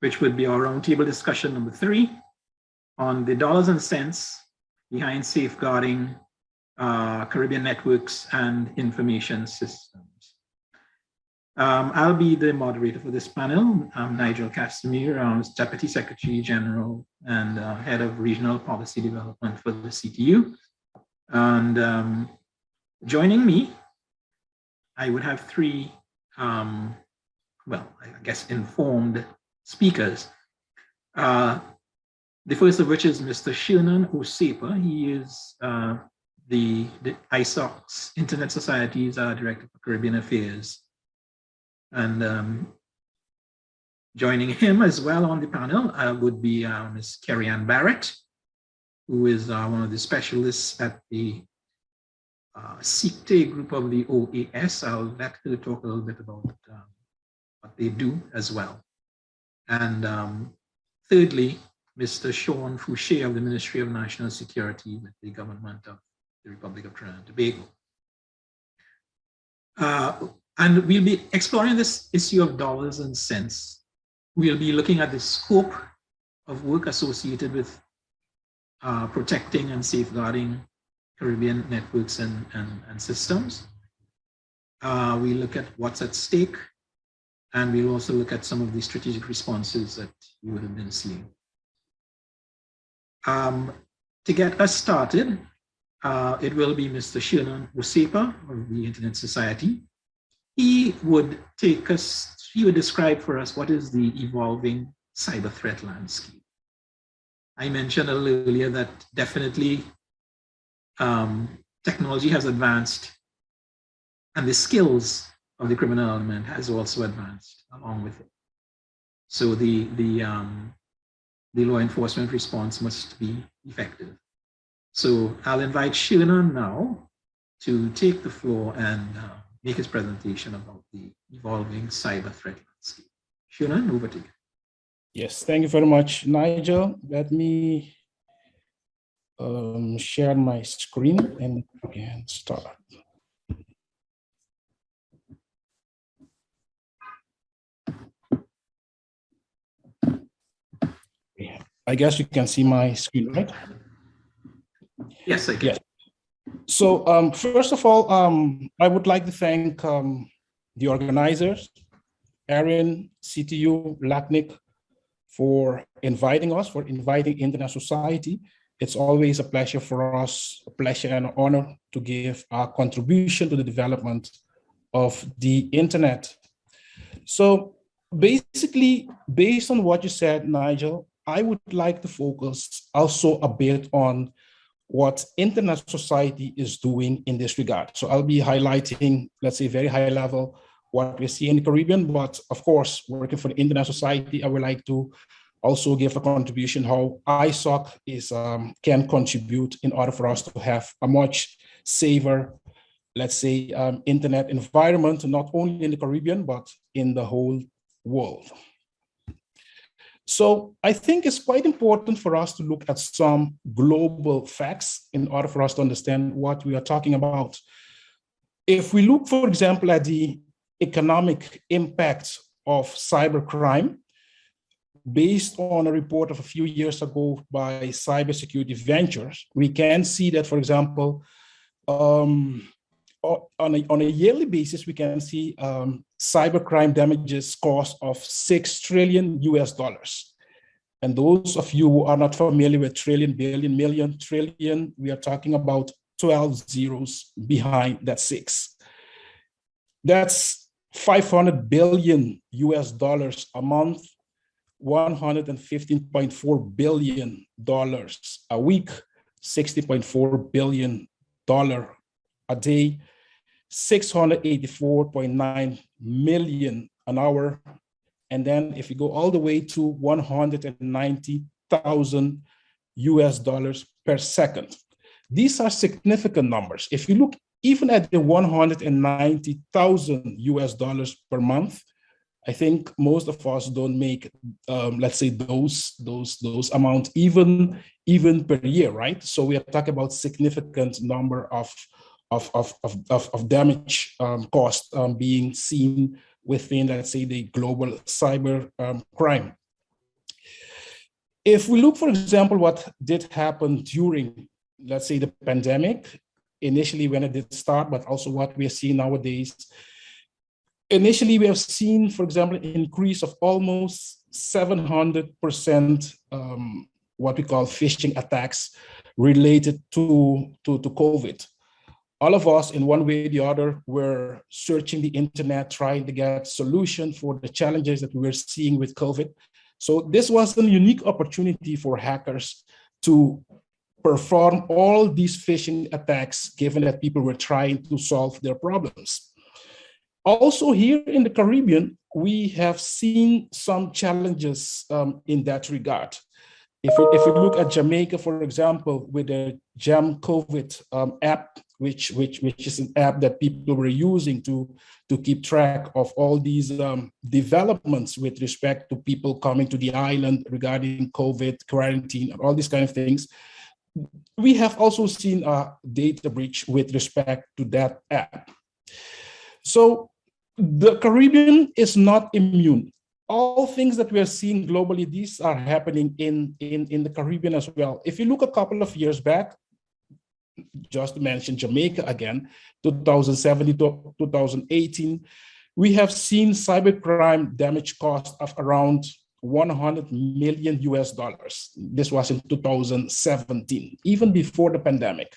which would be our roundtable discussion number 3 on the dollars and cents behind safeguarding Caribbean networks and information systems. I'll be the moderator for this panel. I'm Nigel Cassimire. I'm Deputy Secretary General and Head of Regional Policy Development for the CTU. And joining me, I would have 3, well, I guess informed speakers. The first of which is Mr. Shernon Osepa. He is the ISOC's Internet Society's Director for Caribbean Affairs. And joining him as well on the panel would be Ms. Kerry-Ann Barrett, who is one of the specialists at the CICTE group of the OAS. I'll let her talk a little bit about what they do as well. And thirdly, Mr. Shawn Fuschi of the Ministry of National Security with the government of the Republic of Trinidad and Tobago. And we'll be exploring this issue of dollars and cents. We'll be looking at the scope of work associated with protecting and safeguarding Caribbean networks and systems. We look at what's at stake, and we'll also look at some of the strategic responses that you would have been seeing. To get us started, it will be Mr. Shernon Osepa of the Internet Society. He would describe for us what is the evolving cyber threat landscape. I mentioned a little earlier that definitely technology has advanced, and the skills of the criminal element has also advanced along with it. So the law enforcement response must be effective. So I'll invite Shernon now to take the floor and make his presentation about the evolving cyber threat landscape. Shernon, over to you. Yes, thank you very much, Nigel. Let me share my screen and we can start. I guess you can see my screen, right? Yes, I can. Yes. So first of all, I would like to thank the organizers, Aaron, CTU, LACNIC, for inviting us, for inviting Internet Society. It's always a pleasure for us, a pleasure and an honor to give our contribution to the development of the Internet. So basically, based on what you said, Nigel, I would like to focus also a bit on what Internet Society is doing in this regard. So I'll be highlighting, let's say, very high level, what we see in the Caribbean, but of course, working for the Internet Society, I would like to also give a contribution how ISOC is, can contribute in order for us to have a much safer, let's say, Internet environment, not only in the Caribbean, but in the whole world. So I think it's quite important for us to look at some global facts in order for us to understand what we are talking about. If we look, for example, at the economic impact of cybercrime, based on a report of a few years ago by Cybersecurity Ventures, we can see that, for example, on a yearly basis, we can see cybercrime damages cost of $6 trillion US. And those of you who are not familiar with trillion, billion, million, trillion, we are talking about 12 zeros behind that 6. That's 500 billion US dollars a month, $115.4 billion a week, $60.4 billion a day, 684.9 million an hour. And then if you go all the way to 190,000 US dollars per second. These are significant numbers. If you look even at the 190,000 US dollars per month, I think most of us don't make, let's say, those amounts even per year, right? So we are talking about significant number of damage cost being seen within, let's say, the global cyber crime. If we look, for example, what did happen during, let's say, the pandemic, initially when it did start, but also what we are seeing nowadays. Initially, we have seen, for example, an increase of almost 700% what we call phishing attacks related to COVID. All of us, in one way or the other, were searching the internet, trying to get solution for the challenges that we were seeing with COVID. So this was a unique opportunity for hackers to perform all these phishing attacks, given that people were trying to solve their problems. Also here in the Caribbean, we have seen some challenges in that regard. If we look at Jamaica, for example, with the Jam COVID app, which is an app that people were using to keep track of all these developments with respect to people coming to the island regarding COVID, quarantine, and all these kind of things. We have also seen a data breach with respect to that app. So the Caribbean is not immune. All things that we are seeing globally, these are happening in the Caribbean as well. If you look a couple of years back, just to mention Jamaica again, 2017 to 2018, we have seen cybercrime damage cost of around $100 million US. This was in 2017, even before the pandemic.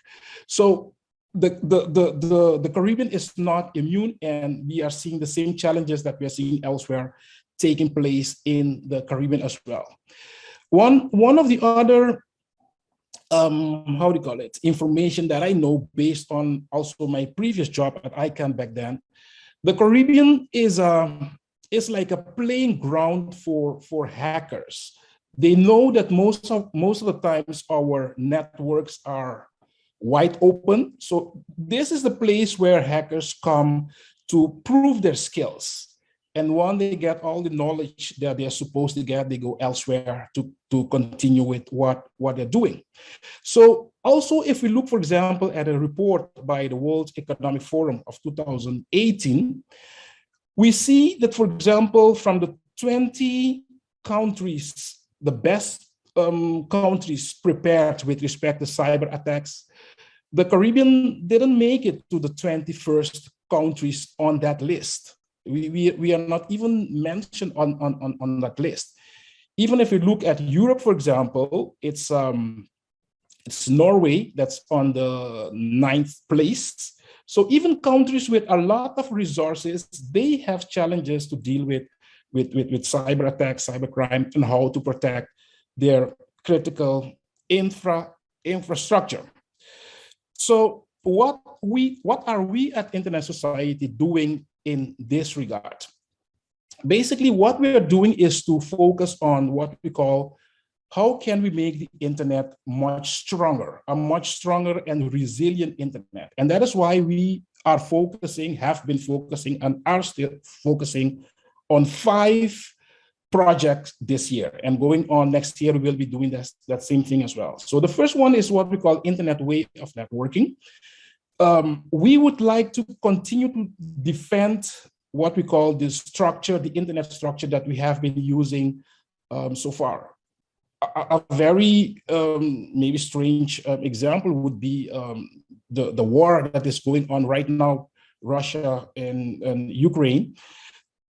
So the Caribbean is not immune, and we are seeing the same challenges that we are seeing elsewhere taking place in the Caribbean as well. One of the other, how do you call it, information that I know based on also my previous job at ICANN back then, the Caribbean is like a playing ground for hackers. They know that most of the times our networks are wide open. So this is the place where hackers come to prove their skills. And when they get all the knowledge that they're supposed to get, they go elsewhere to continue with what they're doing. So also, if we look, for example, at a report by the World Economic Forum of 2018, we see that, for example, from the 20 countries, the best countries prepared with respect to cyber attacks, the Caribbean didn't make it to the 21st countries on that list. We are not even mentioned on that list. Even if we look at Europe, for example, it's Norway that's on the 9th place. So even countries with a lot of resources, they have challenges to deal with cyber attacks, cybercrime, and how to protect their critical infrastructure. So what are we at Internet Society doing in this regard? Basically, what we are doing is to focus on what we call, how can we make the internet much stronger, a much stronger and resilient internet? And that is why we are focusing, have been focusing, and are still focusing on 5 projects this year. And going on next year, we will be doing that same thing as well. So the first one is what we call Internet Way of Networking. We would like to continue to defend what we call the structure, the internet structure that we have been using so far. A very maybe strange example would be the war that is going on right now, Russia and Ukraine.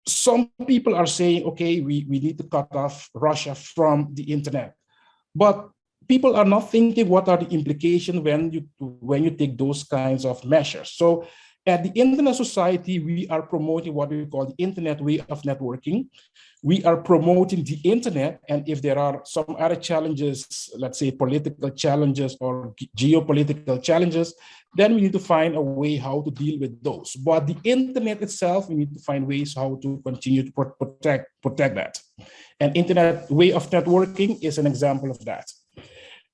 Some people are saying, okay, we need to cut off Russia from the internet. But people are not thinking what are the implications when you take those kinds of measures. So at the Internet Society, we are promoting what we call the Internet Way of Networking. We are promoting the internet, and if there are some other challenges, let's say political challenges or geopolitical challenges, then we need to find a way how to deal with those. But the internet itself, we need to find ways how to continue to protect that. And Internet Way of Networking is an example of that.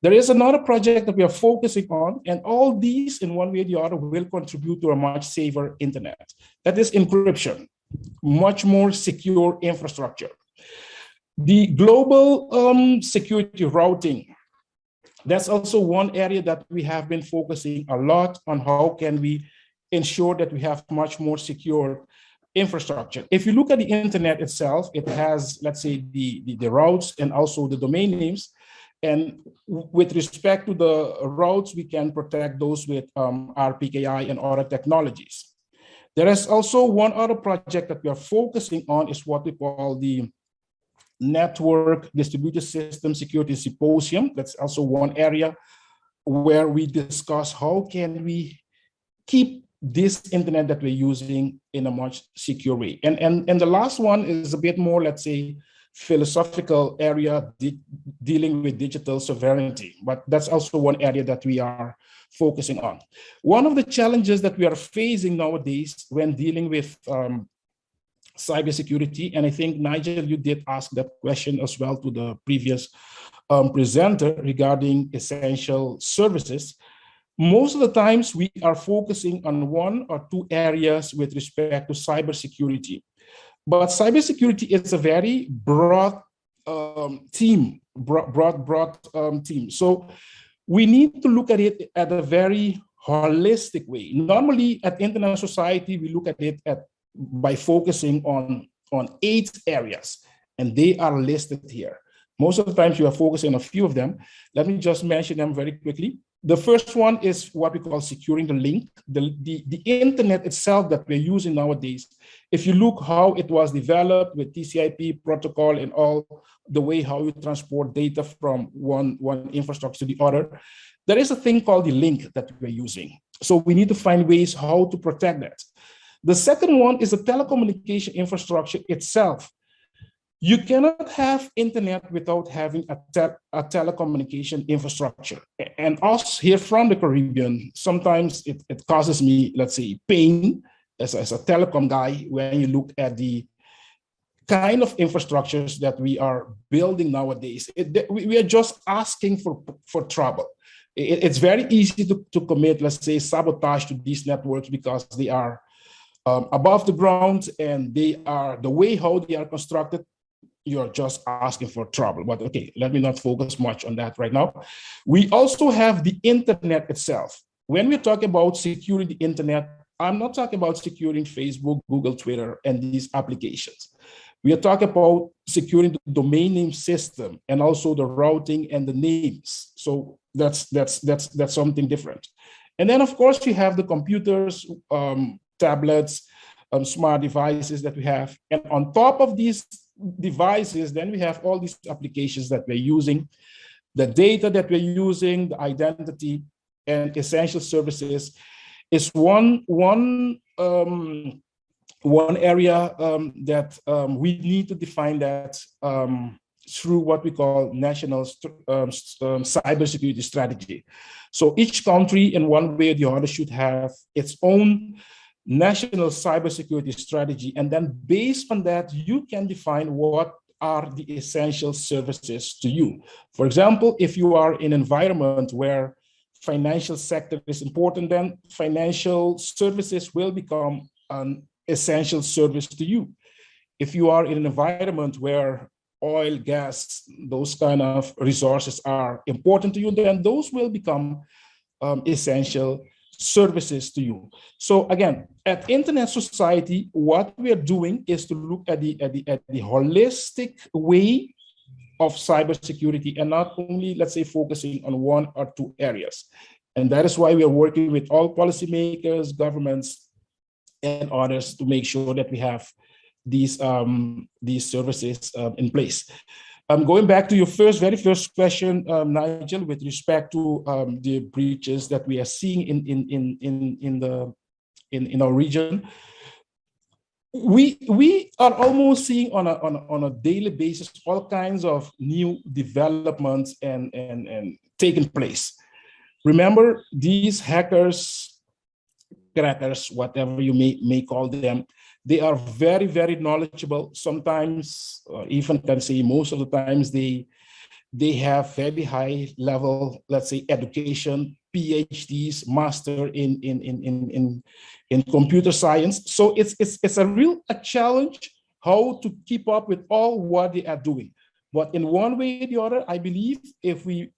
There is another project that we are focusing on, and all these in one way or the other will contribute to a much safer internet. That is encryption, much more secure infrastructure. The global security routing, that's also one area that we have been focusing a lot on. How can we ensure that we have much more secure infrastructure. If you look at the internet itself, it has, let's say, the routes and also the domain names. And with respect to the routes, we can protect those with RPKI and other technologies. There is also one other project that we are focusing on is what we call the Network Distributed System Security Symposium. That's also one area where we discuss how can we keep this internet that we're using in a much secure way. And the last one is a bit more, let's say, philosophical area dealing with digital sovereignty, but that's also one area that we are focusing on. One of the challenges that we are facing nowadays when dealing with cybersecurity, and I think, Nigel, you did ask that question as well to the previous presenter regarding essential services. Most of the times we are focusing on one or two areas with respect to cybersecurity. But cybersecurity is a very broad team. So we need to look at it at a very holistic way. Normally at Internet Society, we look at it by focusing on 8 areas, and they are listed here. Most of the times you are focusing on a few of them. Let me just mention them very quickly. The first one is what we call securing the link, the internet itself that we're using nowadays. If you look how it was developed with TCP protocol and all the way how you transport data from one infrastructure to the other, there is a thing called the link that we're using. So we need to find ways how to protect that. The second one is the telecommunication infrastructure itself. You cannot have internet without having a telecommunication infrastructure. And us here from the Caribbean, sometimes it causes me, let's say, pain as a telecom guy when you look at the kind of infrastructures that we are building nowadays. We are just asking for trouble. It's very easy to commit, let's say, sabotage to these networks because they are above the ground and they are, the way how they are constructed, you're just asking for trouble. But okay, let me not focus much on that right now. We also have the internet itself. When we talk about securing the internet, I'm not talking about securing Facebook, Google, Twitter, and these applications. We are talking about securing the domain name system and also the routing and the names. So that's something different. And then of course you have the computers, tablets, smart devices that we have. And on top of these devices, then we have all these applications that we're using, the data that we're using, the identity, and essential services is one area that we need to define that through what we call national cybersecurity strategy. So each country in one way or the other should have its own national cybersecurity strategy. And then based on that, you can define what are the essential services to you. For example, if you are in an environment where financial sector is important, then financial services will become an essential service to you. If you are in an environment where oil, gas, those kind of resources are important to you, then those will become essential services to you. So again, at Internet Society, what we are doing is to look at the holistic way of cybersecurity and not only, let's say, focusing on one or two areas. And that is why we are working with all policymakers, governments, and others to make sure that we have these services in place. Going back to your very first question, Nigel, with respect to the breaches that we are seeing in our region, we are almost seeing on a daily basis all kinds of new developments and taking place. Remember, these hackers, crackers, whatever you may call them, they are very, very knowledgeable. Sometimes, even can say most of the times, they have very high level, let's say, education, PhDs, master in computer science. So it's a real challenge how to keep up with all what they are doing. But in one way or the other, I believe if we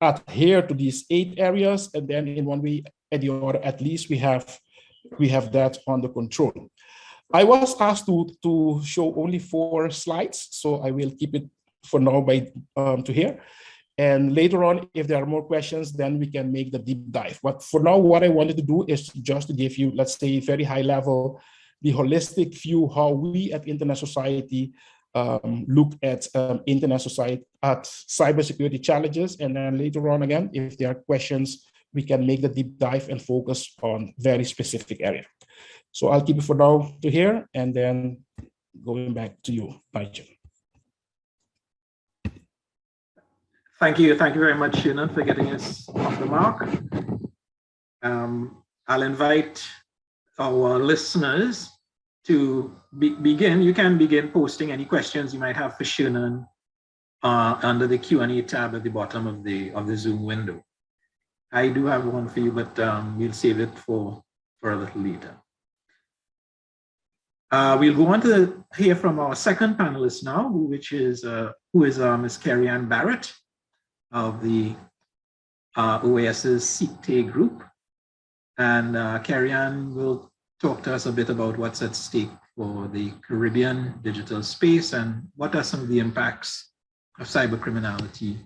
adhere to these 8 areas, and then in one way or the other, at least we have that under control. I was asked to show only 4 slides, so I will keep it for now to here. And later on, if there are more questions, then we can make the deep dive. But for now, what I wanted to do is just to give you, let's say, very high level, the holistic view, how we at Internet Society look at Internet Society, at cybersecurity challenges. And then later on again, if there are questions, we can make the deep dive and focus on very specific area. So I'll keep it for now to here, and then going back to you, Nigel. Thank you very much, Shernon, for getting us off the mark. I'll invite our listeners to begin. You can begin posting any questions you might have for Shernon under the Q&A tab at the bottom of the Zoom window. I do have one for you, but we'll save it for a little later. We'll go on to hear from our second panelist now, who is Ms. Kerry-Ann Barrett of the OAS's CICTE group. And Kerry-Ann will talk to us a bit about what's at stake for the Caribbean digital space and what are some of the impacts of cybercriminality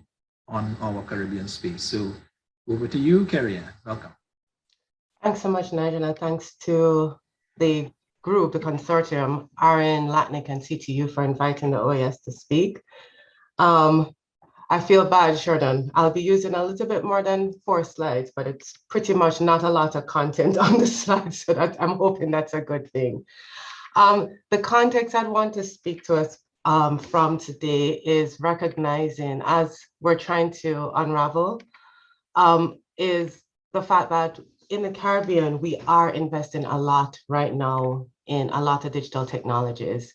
on our Caribbean space. So over to you, Kerry-Ann. Welcome. Thanks so much, Nigel, and thanks to the group, the consortium, RN, LATNIC, and CTU for inviting the OAS to speak. I feel bad, Shernon. I'll be using a little bit more than 4 slides, but it's pretty much not a lot of content on the slides, so that I'm hoping that's a good thing. The context I'd want to speak to us from today is recognizing, as we're trying to unravel, is the fact that in the Caribbean, we are investing a lot right now in a lot of digital technologies.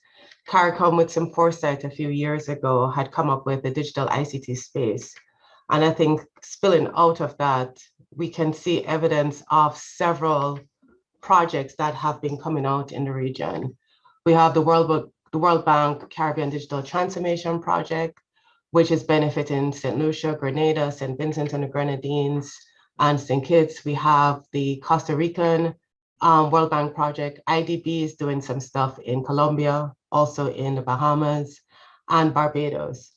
CARICOM, with some foresight a few years ago, had come up with the digital ICT space. And I think spilling out of that, we can see evidence of several projects that have been coming out in the region. We have the World Bank Caribbean Digital Transformation Project, which is benefiting St. Lucia, Grenada, St. Vincent and the Grenadines, and St. Kitts. We have the Costa Rican World Bank project. IDB is doing some stuff in Colombia, also in the Bahamas and Barbados.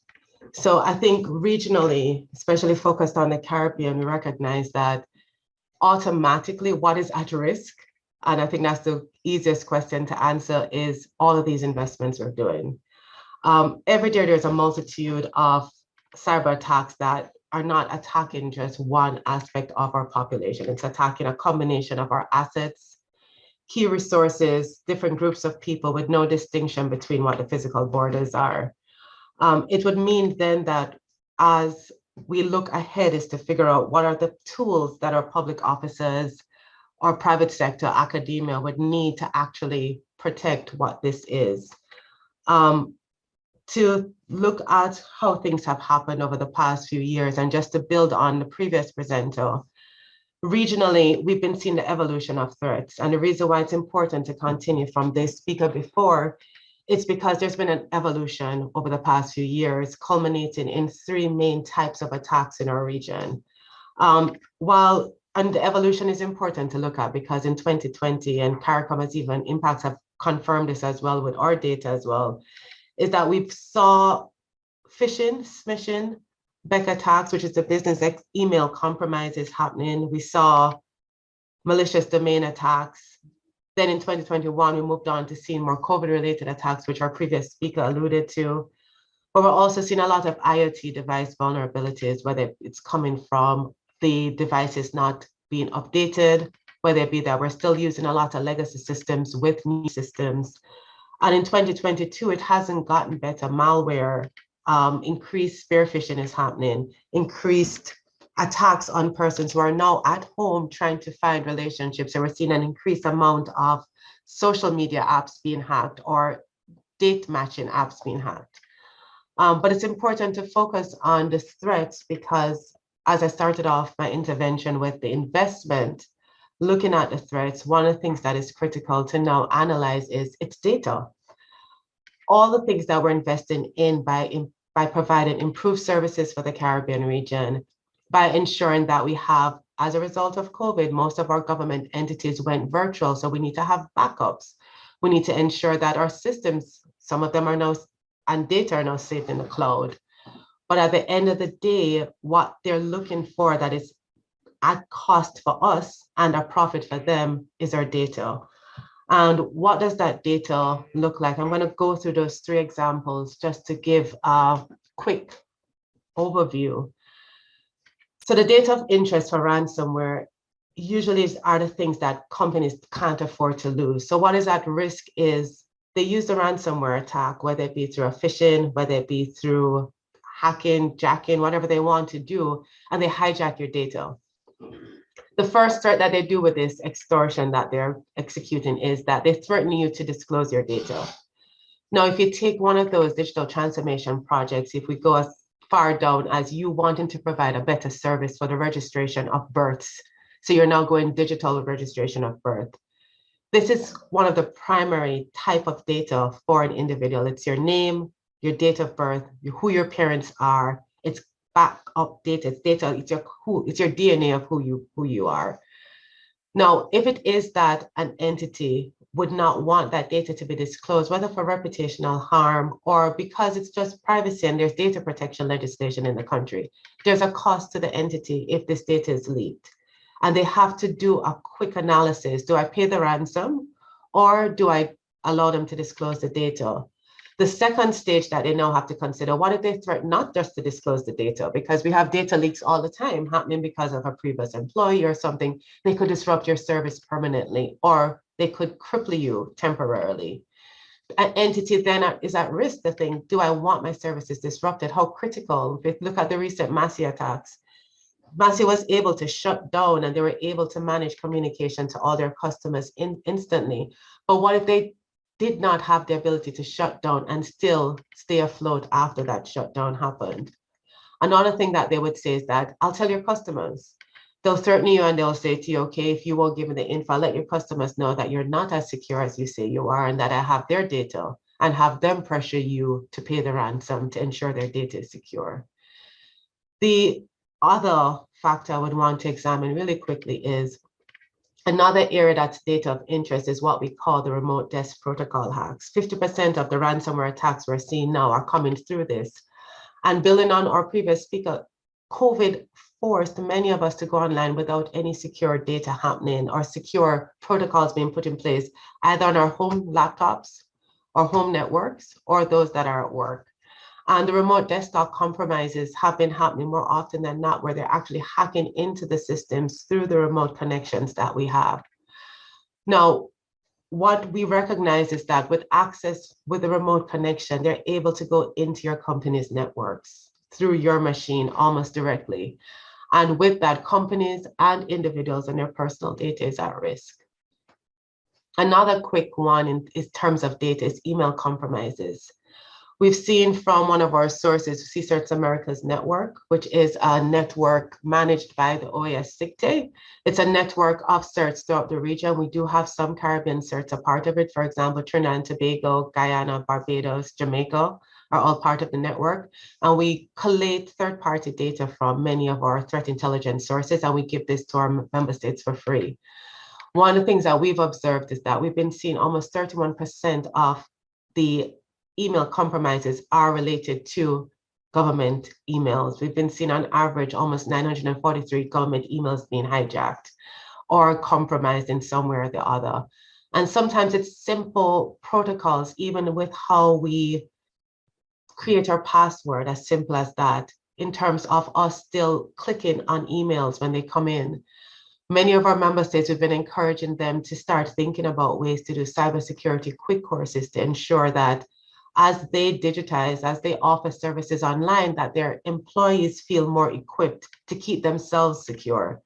So I think regionally, especially focused on the Caribbean, we recognize that automatically what is at risk, and I think that's the easiest question to answer, is all of these investments we're doing. Every day there's a multitude of cyber attacks that are not attacking just one aspect of our population. It's attacking a combination of our assets, key resources, different groups of people with no distinction between what the physical borders are. It would mean then that as we look ahead is to figure out what are the tools that our public officers or private sector academia would need to actually protect what this is. To look at how things have happened over the past few years, and just to build on the previous presenter, regionally, we've been seeing the evolution of threats. And the reason why it's important to continue from this speaker before, it's because there's been an evolution over the past few years, culminating in 3 main types of attacks in our region. And the evolution is important to look at, because in 2020, and CARICOM has even, impacts have confirmed this as well with our data as well, is that we saw phishing, smishing, BEC attacks, which is the business email compromises happening. We saw malicious domain attacks. Then in 2021, we moved on to seeing more COVID-related attacks, which our previous speaker alluded to. But we're also seeing a lot of IoT device vulnerabilities, whether it's coming from the devices not being updated, whether it be that we're still using a lot of legacy systems with new systems. And in 2022, it hasn't gotten better. Malware, increased spear phishing is happening, increased attacks on persons who are now at home trying to find relationships. So we're seeing an increased amount of social media apps being hacked or date matching apps being hacked. But it's important to focus on the threats, because as I started off my intervention with the investment, looking at the threats, one of the things that is critical to now analyze is its data. All the things that we're investing in by providing improved services for the Caribbean region, by ensuring that we have, as a result of COVID, most of our government entities went virtual, so we need to have backups. We need to ensure that our systems, some of them are now, and data are now saved in the cloud. But at the end of the day, what they're looking for that is at cost for us and a profit for them is our data. And what does that data look like? I'm going to go through those 3 examples just to give a quick overview. So the data of interest for ransomware usually are the things that companies can't afford to lose. So what is at risk is they use the ransomware attack, whether it be through a phishing, whether it be through hacking, jacking, whatever they want to do, and they hijack your data. The first threat that they do with this extortion that they're executing is that they threaten you to disclose your data. Now, if you take one of those digital transformation projects, if we go as far down as you wanting to provide a better service for the registration of births, so you're now going digital registration of birth. This is one of the primary type of data for an individual. It's your name, your date of birth, who your parents are. It's backup data. It's data. It's your DNA of who you are. Now, if it is that an entity would not want that data to be disclosed, whether for reputational harm or because it's just privacy and there's data protection legislation in the country, there's a cost to the entity if this data is leaked. And they have to do a quick analysis. Do I pay the ransom or do I allow them to disclose the data? The second stage that they now have to consider, what if they threaten not just to disclose the data? Because we have data leaks all the time happening because of a previous employee or something. They could disrupt your service permanently, or they could cripple you temporarily. An entity then is at risk to think, do I want my services disrupted? How critical? If you look at the recent Massey attacks, Massey was able to shut down and they were able to manage communication to all their customers instantly. But what if they did not have the ability to shut down and still stay afloat after that shutdown happened? Another thing that they would say is that, I'll tell your customers. They'll threaten you and they'll say to you, okay, if you won't give me the info, I'll let your customers know that you're not as secure as you say you are and that I have their data, and have them pressure you to pay the ransom to ensure their data is secure. The other factor I would want to examine really quickly is another area that's data of interest is what we call the remote desk protocol hacks. 50% of the ransomware attacks we're seeing now are coming through this. And building on our previous speaker, COVID forced many of us to go online without any secure data happening or secure protocols being put in place, either on our home laptops or home networks or those that are at work. And the remote desktop compromises have been happening more often than not, where they're actually hacking into the systems through the remote connections that we have. Now, what we recognize is that with access with the remote connection, they're able to go into your company's networks through your machine almost directly. And with that, companies and individuals and their personal data is at risk. Another quick one in terms of data is email compromises. We've seen from one of our sources, CICTE America's network, which is a network managed by the OAS CICTE. It's a network of certs throughout the region. We do have some Caribbean certs a part of it. For example, Trinidad and Tobago, Guyana, Barbados, Jamaica are all part of the network. And we collate third-party data from many of our threat intelligence sources, and we give this to our member states for free. One of the things that we've observed is that we've been seeing almost 31% of the email compromises are related to government emails. We've been seeing on average almost 943 government emails being hijacked or compromised in some way or the other. And sometimes it's simple protocols, even with how we create our password, as simple as that, in terms of us still clicking on emails when they come in. Many of our member states, we've been encouraging them to start thinking about ways to do cybersecurity quick courses to ensure that as they digitize, as they offer services online, that their employees feel more equipped to keep themselves secure.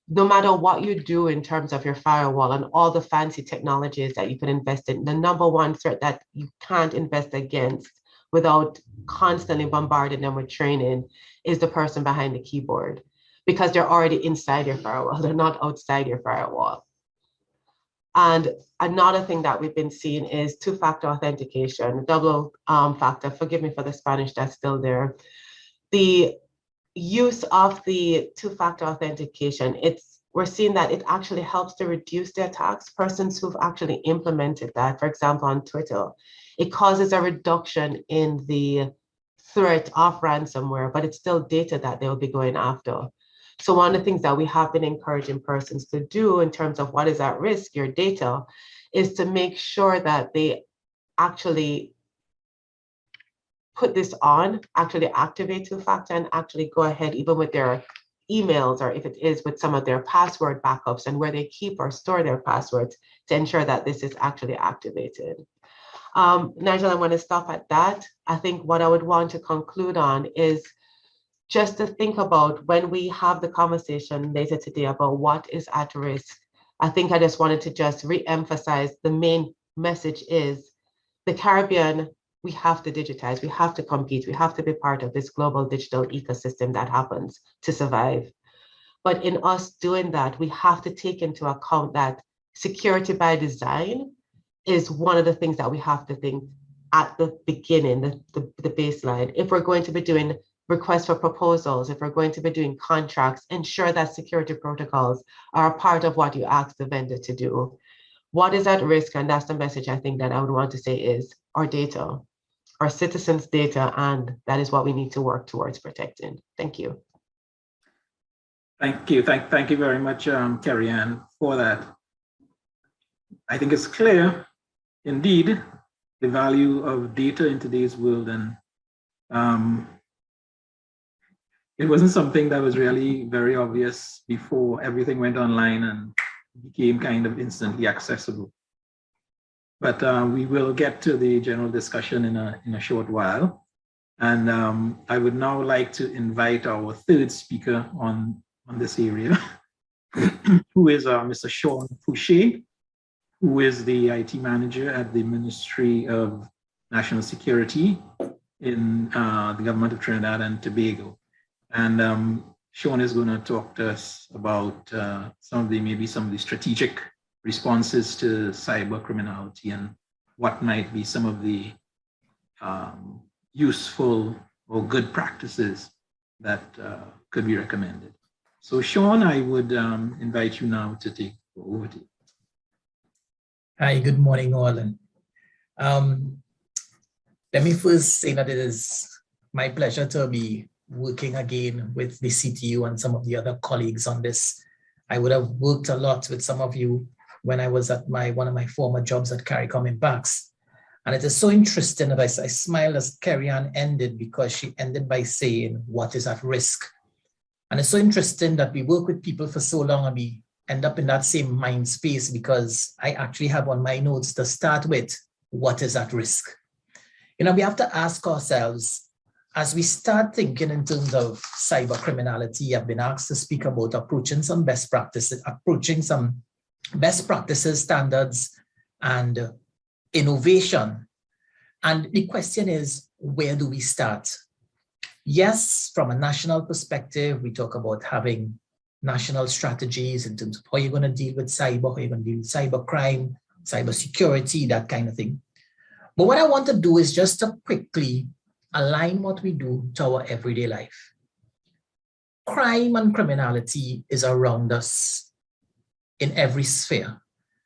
No matter what you do in terms of your firewall and all the fancy technologies that you can invest in, the number one threat that you can't invest against without constantly bombarding them with training is the person behind the keyboard, because they're already inside your firewall, they're not outside your firewall. And another thing that we've been seeing is two-factor authentication, double factor, forgive me for the Spanish that's still there. The use of the two-factor authentication, we're seeing that it actually helps to reduce the attacks. Persons who've actually implemented that, for example, on Twitter, it causes a reduction in the threat of ransomware, but it's still data that they'll be going after. So one of the things that we have been encouraging persons to do in terms of what is at risk, your data, is to make sure that they actually put this on, actually activate two-factor and actually go ahead even with their emails, or if it is with some of their password backups and where they keep or store their passwords to ensure that this is actually activated. Nigel, I want to stop at that. I think what I would want to conclude on is just to think about when we have the conversation later today about what is at risk. I think I just wanted to just re-emphasize the main message is the Caribbean, we have to digitize, we have to compete, we have to be part of this global digital ecosystem that happens to survive. But in us doing that, we have to take into account that security by design is one of the things that we have to think at the beginning, the baseline. If we're going to be doing requests for proposals, if we're going to be doing contracts, ensure that security protocols are a part of what you ask the vendor to do. What is at risk? And that's the message I think that I would want to say is our data, our citizens' data, and that is what we need to work towards protecting. Thank you. Thank you. Thank you very much, Kerry-Ann, for that. I think it's clear, indeed, the value of data in today's world, and it wasn't something that was really very obvious before everything went online and became kind of instantly accessible. But we will get to the general discussion in a short while. And I would now like to invite our third speaker on this area, who is Mr. Shawn Fuschi, who is the IT manager at the Ministry of National Security in the government of Trinidad and Tobago. And Shawn is going to talk to us about maybe some of the strategic responses to cyber criminality and what might be some of the useful or good practices that could be recommended. So Shawn, I would invite you now to take over to you. Hi, good morning all. And let me first say that it is my pleasure to be working again with the CTU and some of the other colleagues on this. I would have worked a lot with some of you when I was at one of my former jobs at CARICOM Impacts. And it is so interesting that I smiled as Kerry-Ann ended, because she ended by saying, what is at risk? And it's so interesting that we work with people for so long and we end up in that same mind space, because I actually have on my notes to start with, what is at risk? You know, we have to ask ourselves, as we start thinking in terms of cyber criminality, I've been asked to speak about approaching some best practices, standards, and innovation. And the question is, where do we start? Yes, from a national perspective, we talk about having national strategies in terms of how you're going to deal with cyber, how you're going to deal with cyber crime, cyber security, that kind of thing. But what I want to do is just to quickly align what we do to our everyday life. Crime and criminality is around us in every sphere.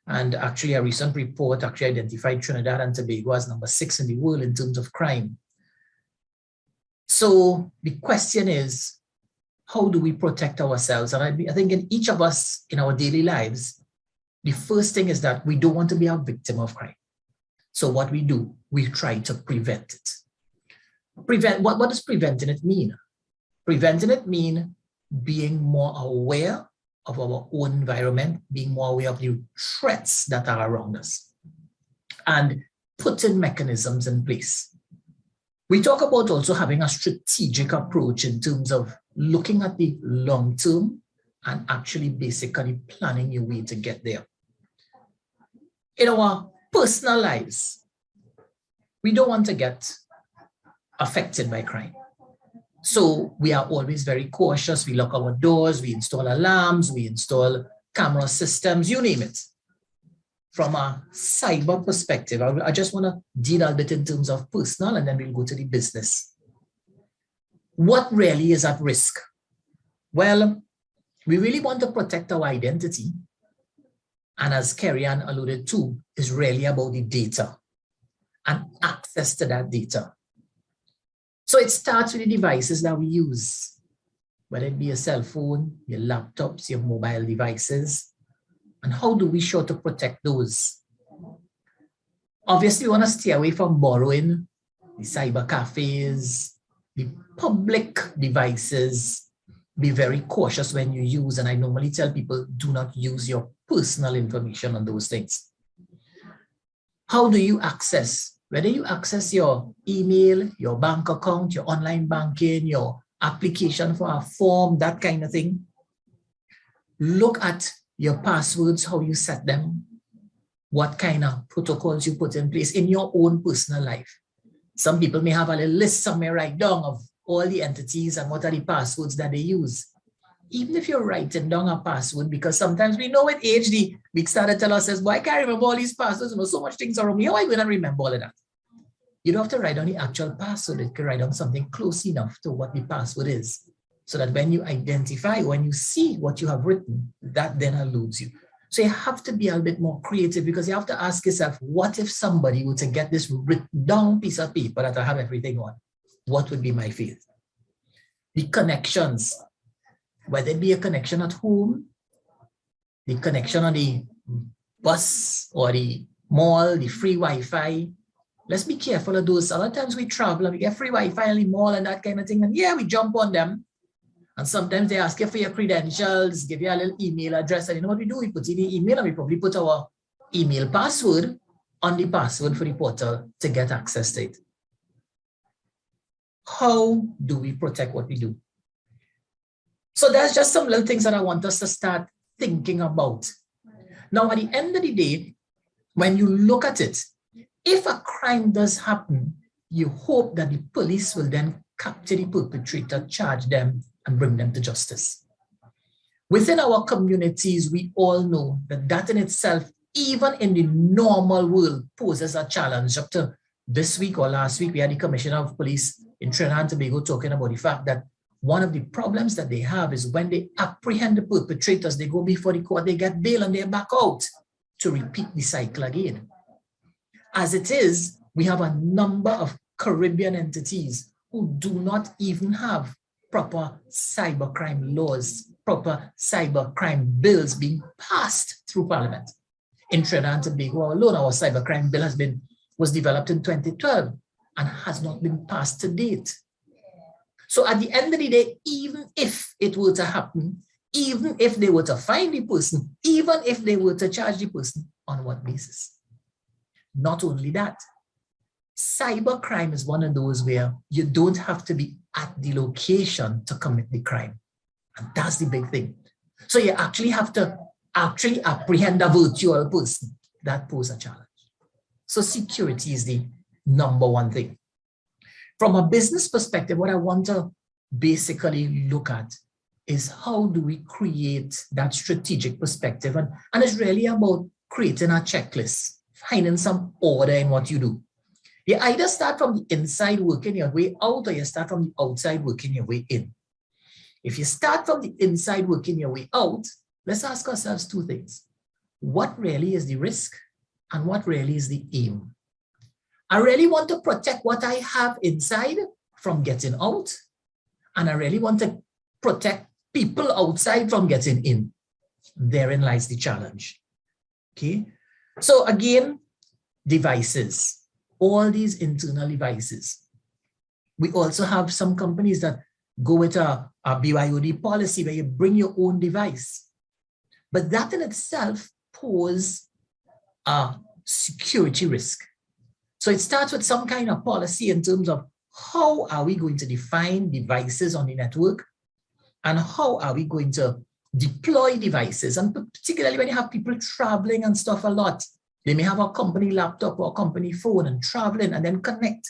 And actually, a recent report actually identified Trinidad and Tobago as number 6 in the world in terms of crime. So the question is, how do we protect ourselves? And I think in each of us in our daily lives, the first thing is that we don't want to be a victim of crime. So what we do, we try to prevent it. What does preventing it mean? Preventing it means being more aware of our own environment, being more aware of the threats that are around us, and putting mechanisms in place. We talk about also having a strategic approach in terms of looking at the long term and actually basically planning your way to get there. In our personal lives, we don't want to get affected by crime. So we are always very cautious. We lock our doors, we install alarms, we install camera systems, you name it. From a cyber perspective, I just want to deal a bit in terms of personal, and then we'll go to the business. What really is at risk? Well, We really want to protect our identity. And as Kerry-Ann alluded to, is really about the data and access to that data. So it starts with the devices that we use, whether it be a cell phone, your laptops, your mobile devices, and how do we sure to protect those? Obviously, we want to stay away from borrowing the cyber cafes, the public devices. Be very cautious when you use, and I normally tell people, do not use your personal information on those things. How do you access? Whether you access your email, your bank account, your online banking, your application for a form, that kind of thing. Look at your passwords, how you set them, what kind of protocols you put in place in your own personal life. Some people may have a little list somewhere right down of all the entities and what are the passwords that they use. Even if you're writing down a password, because sometimes we know with age, the big starter tell us, boy, I can't remember all these passwords, so much things around me. How am I going to remember all of that? You don't have to write down the actual password. You can write down something close enough to what the password is, so that when you identify, when you see what you have written, that then eludes you. So you have to be a bit more creative, because you have to ask yourself, what if somebody were to get this written down piece of paper that I have everything on? What would be my fate? The connections, whether it be a connection at home, the connection on the bus or the mall, the free Wi-Fi. Let's be careful of those. A lot of times we travel and we get free Wi-Fi in the mall and that kind of thing. And yeah, we jump on them. And sometimes they ask you for your credentials, give you a little email address. And you know what we do? We put in the email and we probably put our email password on the password for the portal to get access to it. How do we protect what we do? So that's just some little things that I want us to start thinking about. Now, at the end of the day, when you look at it, if a crime does happen, you hope that the police will then capture the perpetrator, charge them, and bring them to justice. Within our communities, we all know that that in itself, even in the normal world, poses a challenge. Up to this week or last week, we had the Commissioner of Police in Trinidad and Tobago talking about the fact that one of the problems that they have is when they apprehend the perpetrators, they go before the court, they get bail and they're back out to repeat the cycle again. As it is, we have a number of Caribbean entities who do not even have proper cybercrime laws, proper cybercrime bills being passed through Parliament. In Trinidad and Tobago alone, our cybercrime bill was developed in 2012 and has not been passed to date. So at the end of the day, even if it were to happen, even if they were to find the person, even if they were to charge the person, on what basis? Not only that, cybercrime is one of those where you don't have to be at the location to commit the crime. And that's the big thing. So you actually have to apprehend a virtual person. That poses a challenge. So security is the number one thing. From a business perspective, what I want to basically look at is how do we create that strategic perspective? And it's really about creating a checklist, finding some order in what you do. You either start from the inside working your way out, or you start from the outside working your way in. If you start from the inside working your way out, let's ask ourselves two things. What really is the risk and what really is the aim? I really want to protect what I have inside from getting out, and I really want to protect people outside from getting in. Therein lies the challenge. Okay, so again, devices, all these internal devices. We also have some companies that go with a BYOD policy where you bring your own device. But that in itself poses a security risk. So it starts with some kind of policy in terms of how are we going to define devices on the network, and how are we going to deploy devices. And particularly when you have people traveling and stuff a lot, they may have a company laptop or a company phone and traveling and then connect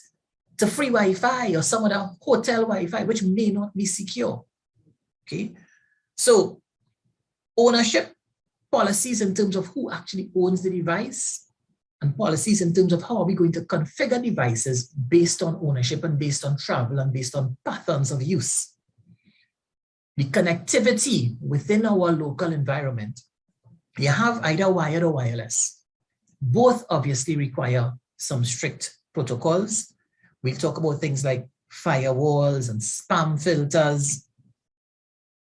to free Wi-Fi or some other hotel Wi-Fi, which may not be secure. Okay, so ownership policies in terms of who actually owns the device, and policies in terms of how are we going to configure devices based on ownership and based on travel and based on patterns of use. the connectivity within our local environment, you have either wired or wireless. Both obviously require some strict protocols. We'll talk about things like firewalls and spam filters.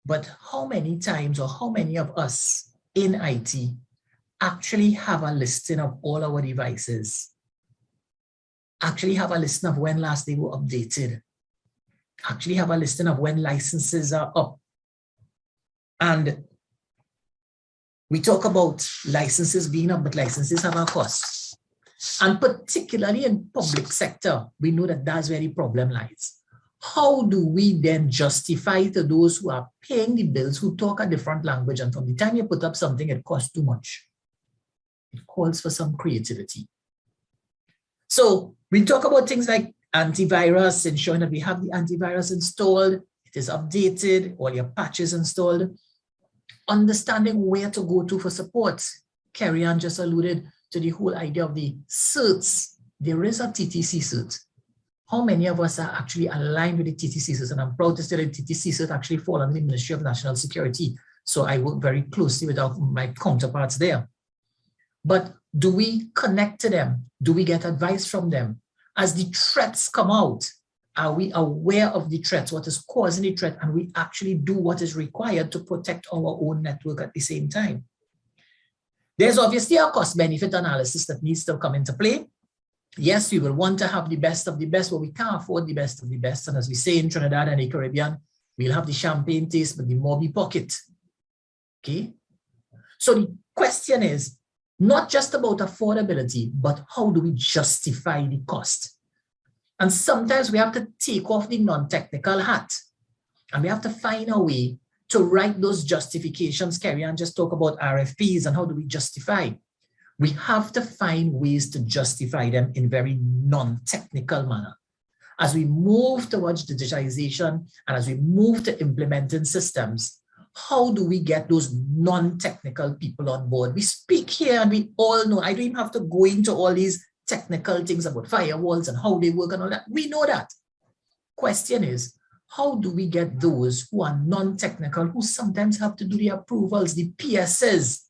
But how many times or how many of us in IT actually have a listing of all our devices, actually have a listing of when last they were updated, actually have a listing of when licenses are up? And we talk about licenses being up, but licenses have a cost. And particularly in public sector, we know that that's where the problem lies. How do we then justify to those who are paying the bills, who talk a different language, and from the time you put up something, it costs too much? It calls for some creativity. So we talk about things like antivirus, ensuring that we have the antivirus installed, it is updated, all your patches installed, understanding where to go to for support. Kerry-Ann just alluded to the whole idea of the certs. There is a TTC cert. How many of us are actually aligned with the TTC cert? And I'm proud to say that the TTC cert actually fall under the Ministry of National Security. So I work very closely with my counterparts there. But do we connect to them? Do we get advice from them? As the threats come out, are we aware of the threats, what is causing the threat, and we actually do what is required to protect our own network at the same time? There's obviously a cost-benefit analysis that needs to come into play. Yes, we will want to have the best of the best, but we can't afford the best of the best. And as we say in Trinidad and the Caribbean, we'll have the champagne taste, but the mobby pocket. Okay? So the question is not just about affordability, but how do we justify the cost? And sometimes we have to take off the non-technical hat, and we have to find a way to write those justifications. Kerry-Ann just talk about RFPs and how do we justify. We have to find ways to justify them in very non-technical manner. As we move towards digitization and as we move to implementing systems, how do we get those non-technical people on board? We speak here and we all know, I don't even have to go into all these technical things about firewalls and how they work and all that. We know that. Question is, how do we get those who are non-technical, who sometimes have to do the approvals, the PSs,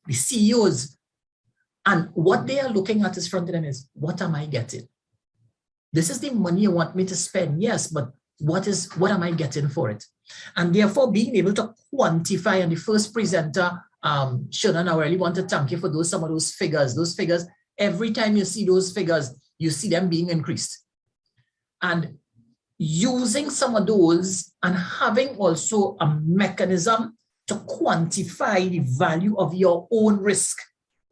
the CEOs, and what they are looking at is front of them is, what am I getting? This is the money you want me to spend, yes, but what am I getting for it? And therefore being able to quantify, and the first presenter, Shernon, I really want to thank you for some of those figures. Those figures, every time you see those figures, you see them being increased. And using some of those and having also a mechanism to quantify the value of your own risk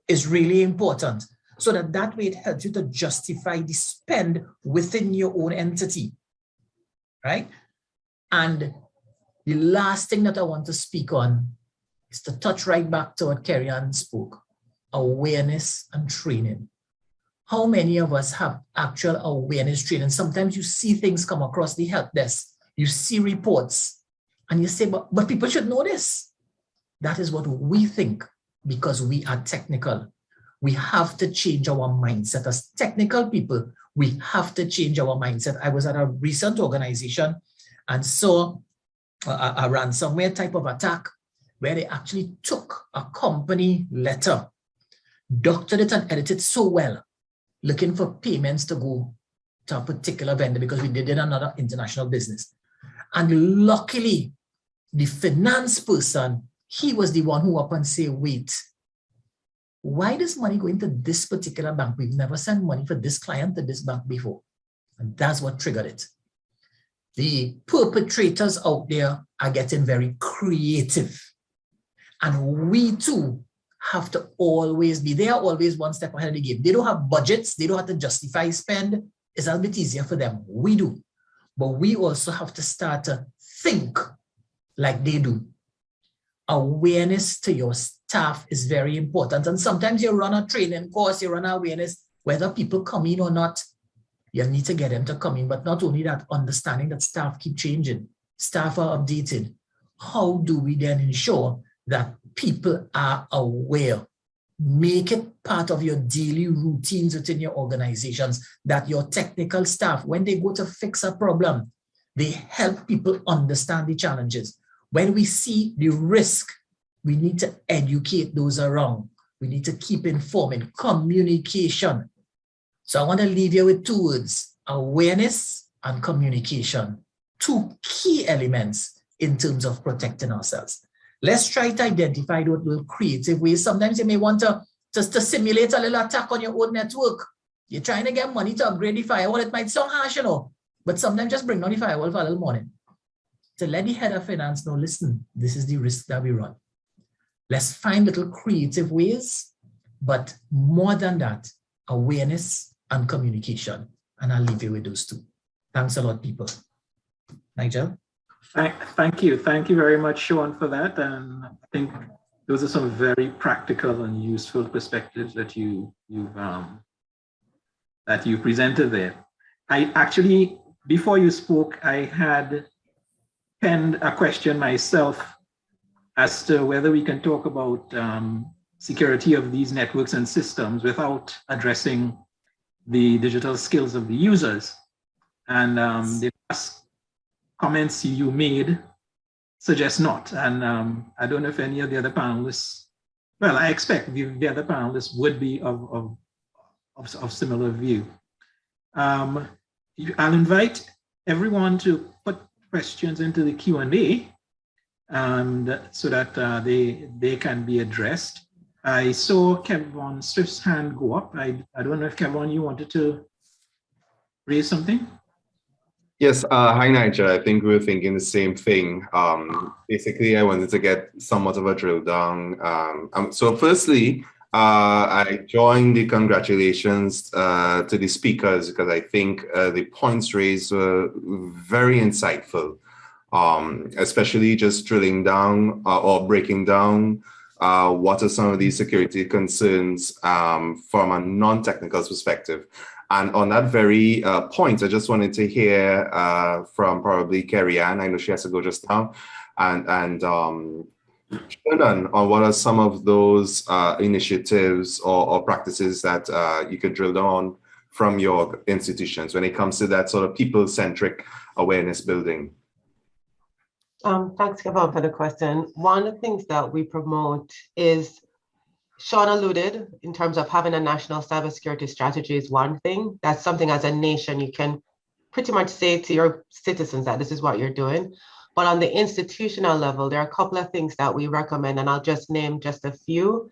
is really important, so that way it helps you to justify the spend within your own entity, right? And the last thing that I want to speak on is to touch right back to what Kerry-Ann spoke, awareness and training. How many of us have actual awareness training? Sometimes you see things come across the help desk, you see reports, and you say, but people should know this. That is what we think, because we are technical. We have to change our mindset. As technical people, we have to change our mindset. I was at a recent organization and saw a ransomware type of attack where they actually took a company letter, doctored it and edited so well, looking for payments to go to a particular vendor because we did another international business. And luckily, the finance person, he was the one who up and say, wait, why does money go into this particular bank? We've never sent money for this client to this bank before. And that's what triggered it. The perpetrators out there are getting very creative. And we too have to always be, they are always one step ahead of the game. They don't have budgets, they don't have to justify spend. It's a bit easier for them. We do. But we also have to start to think like they do. Awareness to your staff is very important. And sometimes you run a training course, you run awareness, whether people come in or not, you need to get them to come in. But not only that, understanding that staff keep changing, staff are updated. How do we then ensure that people are aware? Make it part of your daily routines within your organizations, that your technical staff, when they go to fix a problem, they help people understand the challenges. When we see the risk, we need to educate those around. We need to keep informing, communication. So I want to leave you with 2 words, awareness and communication. 2 key elements in terms of protecting ourselves. Let's try to identify those little creative ways. Sometimes you may want to just to simulate a little attack on your own network. You're trying to get money to upgrade the firewall. It might sound harsh, you know, but sometimes just bring down the firewall for a little morning. To let the head of finance know, listen, this is the risk that we run. Let's find little creative ways, but more than that, awareness and communication. And I'll leave you with those 2. Thanks a lot, people. Nigel? Thank you. Thank you very much, Shawn, for that. And I think those are some very practical and useful perspectives that you presented there. I actually, before you spoke, I had penned a question myself as to whether we can talk about security of these networks and systems without addressing the digital skills of the users. And the last comments you made suggest not. And I don't know if any of the other panelists, well, I expect the other panelists would be of similar view. I'll invite everyone to put questions into the Q&A and so that they can be addressed. I saw Kevin Swift's hand go up. I don't know if Kevin, you wanted to raise something? Yes, hi Nigel. I think we were thinking the same thing. Basically, I wanted to get somewhat of a drill down. So firstly, I joined the congratulations to the speakers because I think the points raised were very insightful, especially just drilling down or breaking down what are some of these security concerns from a non-technical perspective. And on that very point, I just wanted to hear from probably Kerry-Ann, I know she has to go just now, and Shernon, on what are some of those initiatives or practices that you could drill down from your institutions when it comes to that sort of people-centric awareness building? Thanks, Kevin, for the question. One of the things that we promote is, Shawn alluded, in terms of having a national cybersecurity strategy is one thing. That's something as a nation you can pretty much say to your citizens that this is what you're doing. But on the institutional level, there are a couple of things that we recommend, and I'll just name just a few.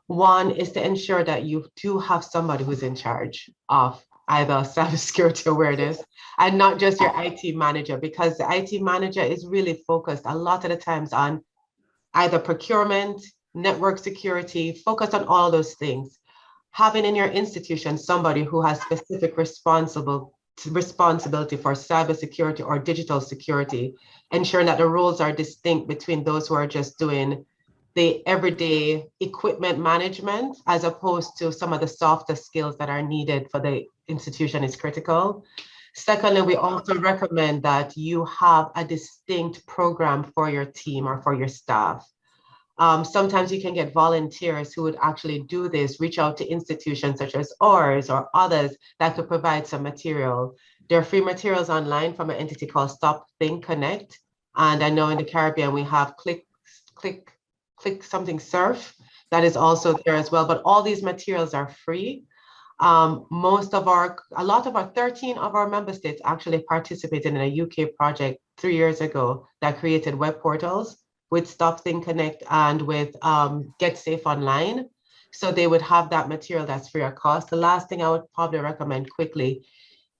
One is to ensure that you do have somebody who's in charge of either cybersecurity awareness and not just your IT manager, because the IT manager is really focused a lot of the times on either procurement, network security, focus on all those things. Having in your institution somebody who has specific responsibility for cybersecurity or digital security, ensuring that the roles are distinct between those who are just doing the everyday equipment management as opposed to some of the softer skills that are needed for the institution is critical. Secondly, we also recommend that you have a distinct program for your team or for your staff. Sometimes you can get volunteers who would actually do this, reach out to institutions such as ours or others that could provide some material. There are free materials online from an entity called Stop Think Connect. And I know in the Caribbean, we have click something surf that is also there as well, but all these materials are free. A lot of our 13 of our member states actually participated in a UK project 3 years ago that created web portals with Stop Think Connect and with Get Safe Online. So they would have that material that's free of cost. The last thing I would probably recommend quickly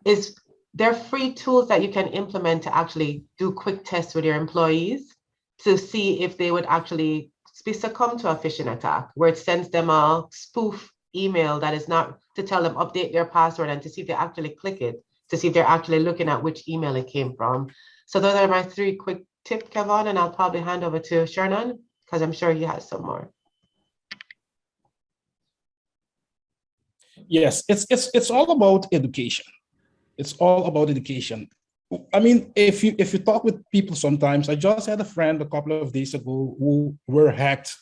is there are free tools that you can implement to actually do quick tests with your employees to see if they would actually succumb to a phishing attack, where it sends them a spoof email that is not to tell them update their password and to see if they actually click it, to see if they're actually looking at which email it came from. So those are my 3 quick tips, Kevin, and I'll probably hand over to Shernon because I'm sure he has some more. Yes, it's all about education. It's all about education. I mean, if you talk with people sometimes, I just had a friend a couple of days ago who were hacked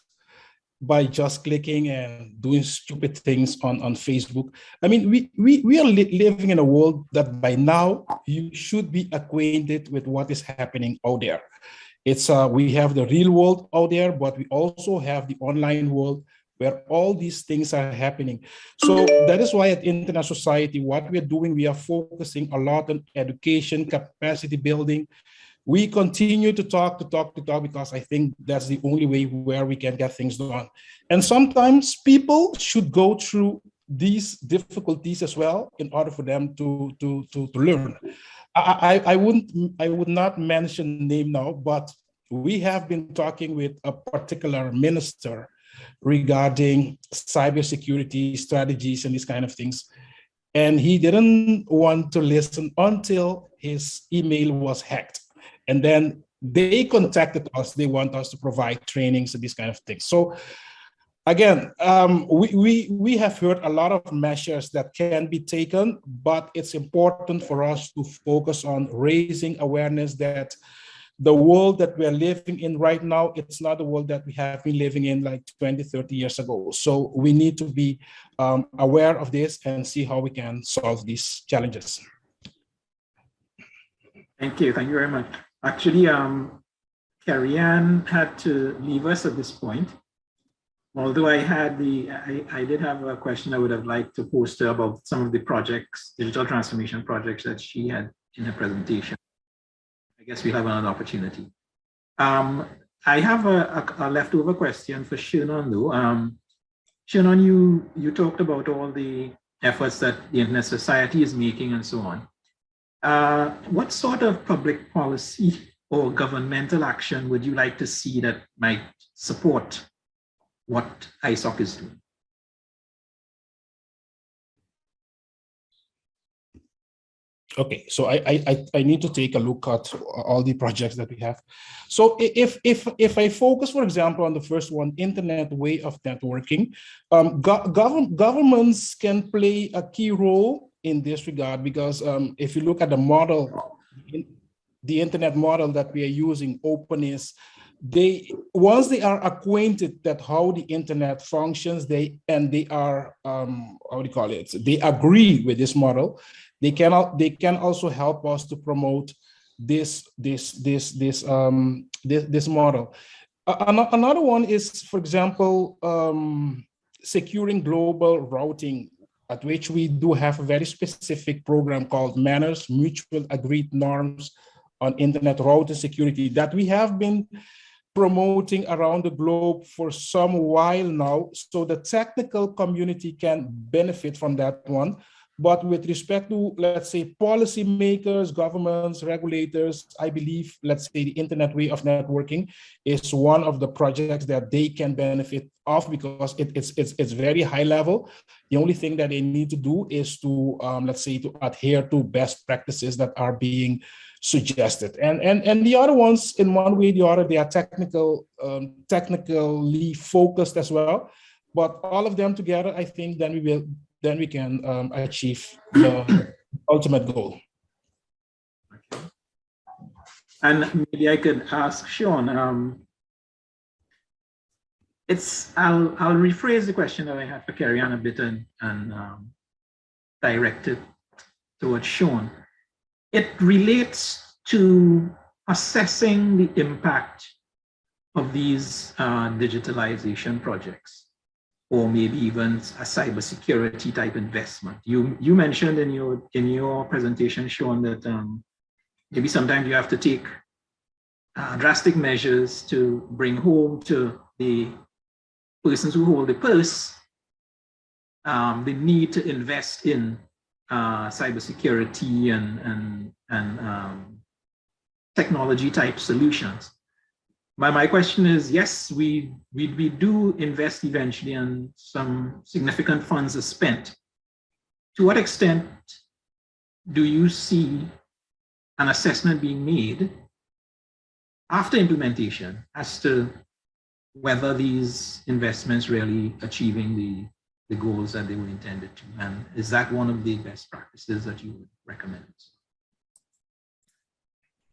by just clicking and doing stupid things on Facebook. I mean, we are living in a world that by now you should be acquainted with what is happening out there. It's we have the real world out there, but we also have the online world where all these things are happening. So that is why at Internet Society, what we're doing, we are focusing a lot on education, capacity building. We continue to talk because I think that's the only way where we can get things done. And sometimes people should go through these difficulties as well in order for them to learn. I would not mention name now, but we have been talking with a particular minister regarding cybersecurity strategies and these kind of things. And he didn't want to listen until his email was hacked. And then they contacted us. They want us to provide trainings and these kind of things. So again, we have heard a lot of measures that can be taken, but it's important for us to focus on raising awareness that the world that we're living in right now, it's not the world that we have been living in like 20, 30 years ago. So we need to be aware of this and see how we can solve these challenges. Thank you very much. Actually, Kerry-Ann had to leave us at this point. Although I did have a question I would have liked to post her about some of the projects, digital transformation projects that she had in her presentation. I guess we'll have another opportunity. I have a leftover question for Shernon though. Shernon, you talked about all the efforts that the Internet Society is making and so on. What sort of public policy or governmental action would you like to see that might support what ISOC is doing? Okay, so I need to take a look at all the projects that we have. So if I focus, for example, on the first one, internet way of networking, governments can play a key role in this regard, because if you look at the model, the internet model that we are using, openness, once they are acquainted that how the internet functions, they are they agree with this model. They can also help us to promote this model. Another one is, for example, securing global routing, at which we do have a very specific program called Manners, Mutual Agreed Norms on Internet Routing Security, that we have been promoting around the globe for some while now, so the technical community can benefit from that one. But with respect to, let's say, policymakers, governments, regulators, I believe, let's say, the internet way of networking is one of the projects that they can benefit of, because it's very high level. The only thing that they need to do is to, let's say, to adhere to best practices that are being suggested. And the other ones, in one way or the other, they are technically focused as well. But all of them together, I think then we can achieve the ultimate goal. Okay. And maybe I could ask Shawn, I'll rephrase the question that I had for Kerry-Ann a bit and direct it towards Shawn. It relates to assessing the impact of these digitalization projects, or maybe even a cybersecurity type investment. You mentioned in your presentation, Shawn, that maybe sometimes you have to take drastic measures to bring home to the persons who hold the purse the need to invest in cybersecurity and technology type solutions. My question is, yes, we do invest eventually, and some significant funds are spent. To what extent do you see an assessment being made after implementation as to whether these investments really achieving the goals that they were intended to? And is that one of the best practices that you would recommend?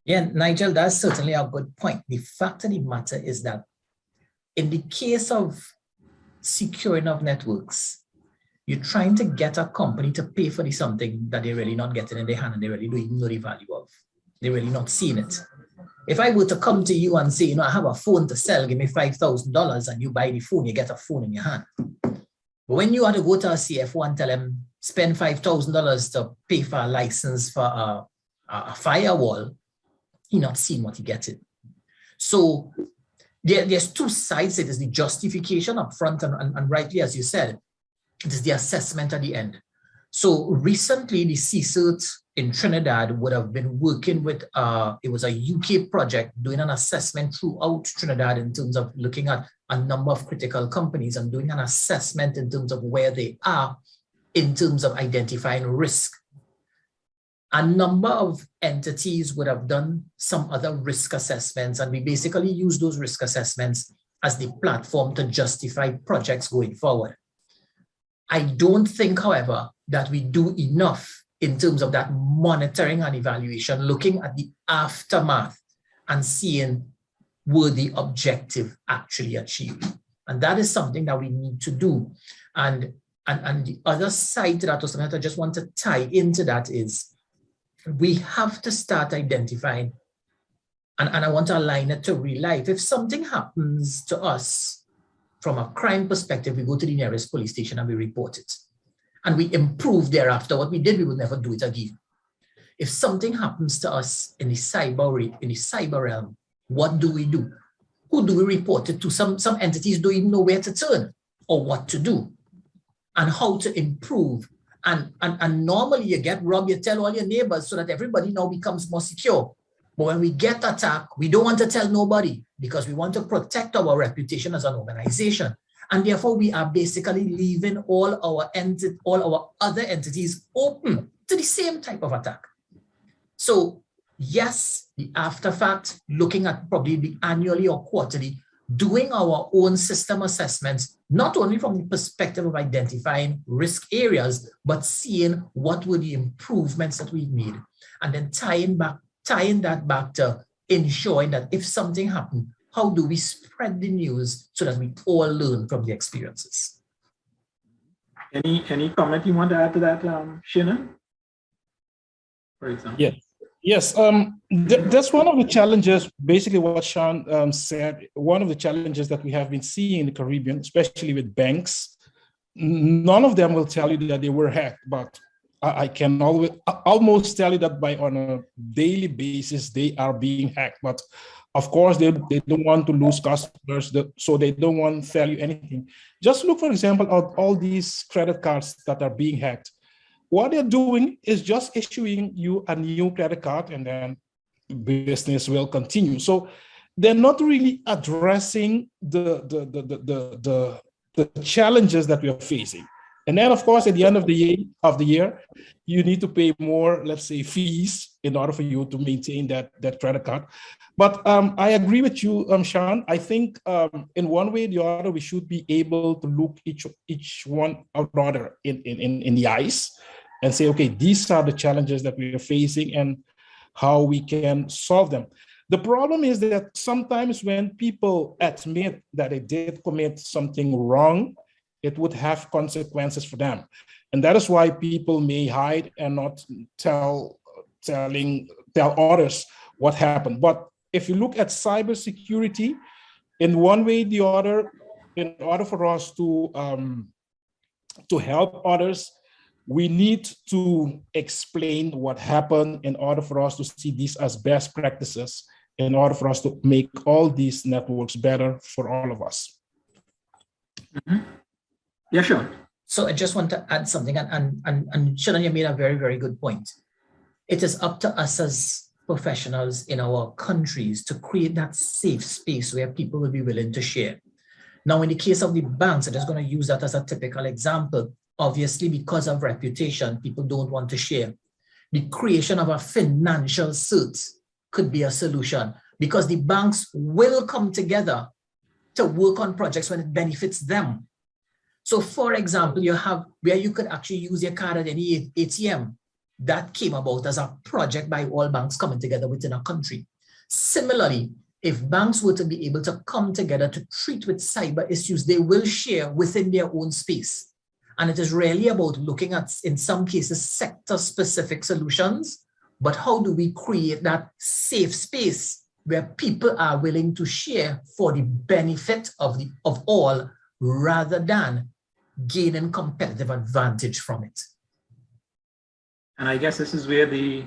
Yeah, Nigel, that's certainly a good point. The fact of the matter is that in the case of securing of networks, you're trying to get a company to pay for something that they're really not getting in their hand and they really don't even know the value of. They're really not seeing it. If I were to come to you and say, you know, I have a phone to sell, give me $5,000, and you buy the phone, you get a phone in your hand. But when you want to go to a CFO and tell them, spend $5,000 to pay for a license for a firewall, he's not seeing what he gets it. So there's two sides. It is the justification up front, and rightly, as you said, it is the assessment at the end. So recently, the CICTE in Trinidad would have been working with, it was a UK project doing an assessment throughout Trinidad in terms of looking at a number of critical companies and doing an assessment in terms of where they are in terms of identifying risk. A number of entities would have done some other risk assessments, and we basically use those risk assessments as the platform to justify projects going forward. I don't think, however, that we do enough in terms of that monitoring and evaluation, looking at the aftermath and seeing were the objective actually achieved. And that is something that we need to do. And the other side to that, or something that I just want to tie into that, is we have to start identifying, and I want to align it to real life. If something happens to us from a crime perspective, we go to the nearest police station and we report it. And we improve thereafter. What we did, we would never do it again. If something happens to us in the cyber realm, what do we do? Who do we report it to? Some entities don't even know where to turn or what to do and how to improve. And normally you get robbed, you tell all your neighbors so that everybody now becomes more secure. But when we get attacked, we don't want to tell nobody because we want to protect our reputation as an organization. And therefore, we are basically leaving all our other entities open to the same type of attack. So yes, the after fact, looking at probably the annually or quarterly, doing our own system assessments, not only from the perspective of identifying risk areas, but seeing what were the improvements that we made, and then tying that back to ensuring that if something happened, how do we spread the news so that we all learn from the experiences? Any comment you want to add to that, Shernon, for example? Yes. That's one of the challenges, basically what Shawn said, one of the challenges that we have been seeing in the Caribbean, especially with banks. None of them will tell you that they were hacked, but I can almost tell you that on a daily basis, they are being hacked. But of course, they don't want to lose customers, so they don't want to tell you anything. Just look, for example, at all these credit cards that are being hacked. What they're doing is just issuing you a new credit card, and then business will continue. So they're not really addressing the challenges that we are facing. And then, of course, at the end of the year, you need to pay more, let's say, fees in order for you to maintain that credit card. But I agree with you, Shawn. I think in one way or the other, we should be able to look each one another in the eyes and say, okay, these are the challenges that we are facing and how we can solve them. The problem is that sometimes when people admit that they did commit something wrong, it would have consequences for them. And that is why people may hide and not tell others what happened. But if you look at cybersecurity, in one way or the other, in order for us to help others, we need to explain what happened in order for us to see these as best practices, in order for us to make all these networks better for all of us. Mm-hmm. Yeah, sure. So I just want to add something, and Shernon, you made a very, very good point. It is up to us as professionals in our countries to create that safe space where people will be willing to share. Now, in the case of the banks, I'm just going to use that as a typical example. Obviously, because of reputation, people don't want to share. The creation of a financial cert could be a solution because the banks will come together to work on projects when it benefits them. So for example, you have where you could actually use your card at any ATM. That came about as a project by all banks coming together within a country. Similarly, if banks were to be able to come together to treat with cyber issues, they will share within their own space. And it is really about looking at, in some cases, sector-specific solutions, but how do we create that safe space where people are willing to share for the benefit of all, rather than gaining competitive advantage from it. And I guess this is where the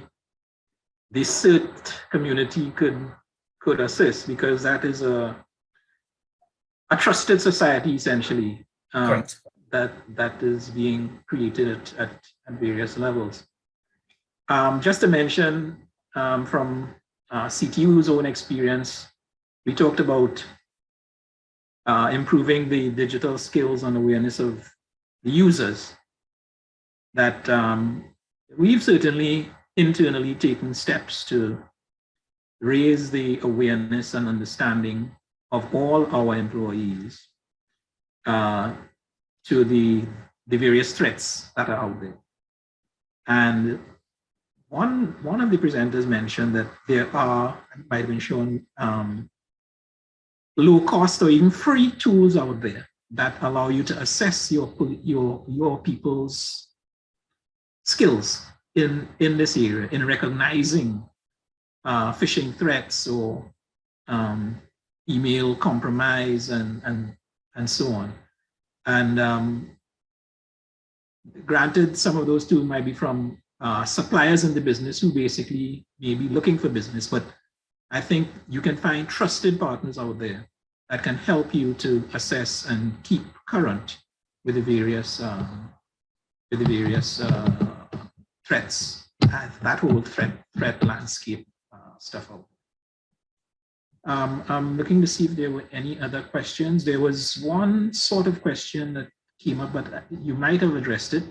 CICTE community could assist, because that is a trusted society essentially that is being created at various levels. Just to mention from CTU's own experience, we talked about improving the digital skills and awareness of the users. That we've certainly internally taken steps to raise the awareness and understanding of all our employees to the various threats that are out there. And one of the presenters mentioned that there are, it might have been shown, low cost or even free tools out there that allow you to assess your people's skills in this area, in recognizing phishing threats or email compromise and so on. And granted, some of those tools might be from suppliers in the business who basically may be looking for business, but I think you can find trusted partners out there that can help you to assess and keep current with the various threats, that whole threat landscape stuff out there. I'm looking to see if there were any other questions. There was one sort of question that came up, but you might have addressed it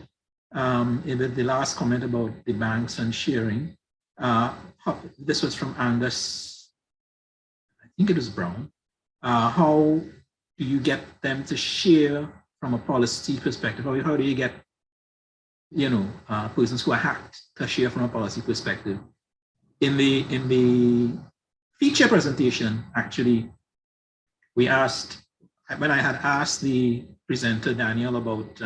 in the last comment about the banks and sharing. This was from Angus, I think it was Brown. How do you get them to share from a policy perspective? How do you get, persons who are hacked to share from a policy perspective? In the feature presentation, actually, we asked, when I had asked the presenter, Daniel, about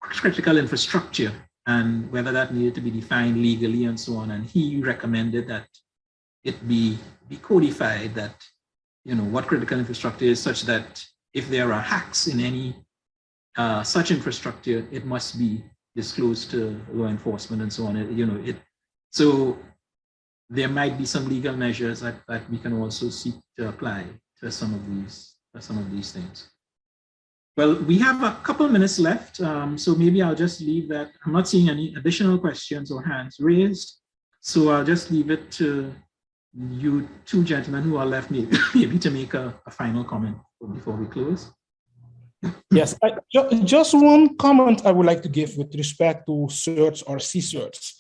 critical infrastructure and whether that needed to be defined legally and so on, and he recommended that it be codified, that what critical infrastructure is, such that if there are hacks in any such infrastructure, it must be disclosed to law enforcement and so on. So there might be some legal measures that we can also seek to apply to some of these things. Well, we have a couple minutes left, so maybe I'll just leave that. I'm not seeing any additional questions or hands raised, so I'll just leave it to you two gentlemen who are left, maybe to make a final comment before we close. Yes, just one comment I would like to give with respect to certs or C-certs.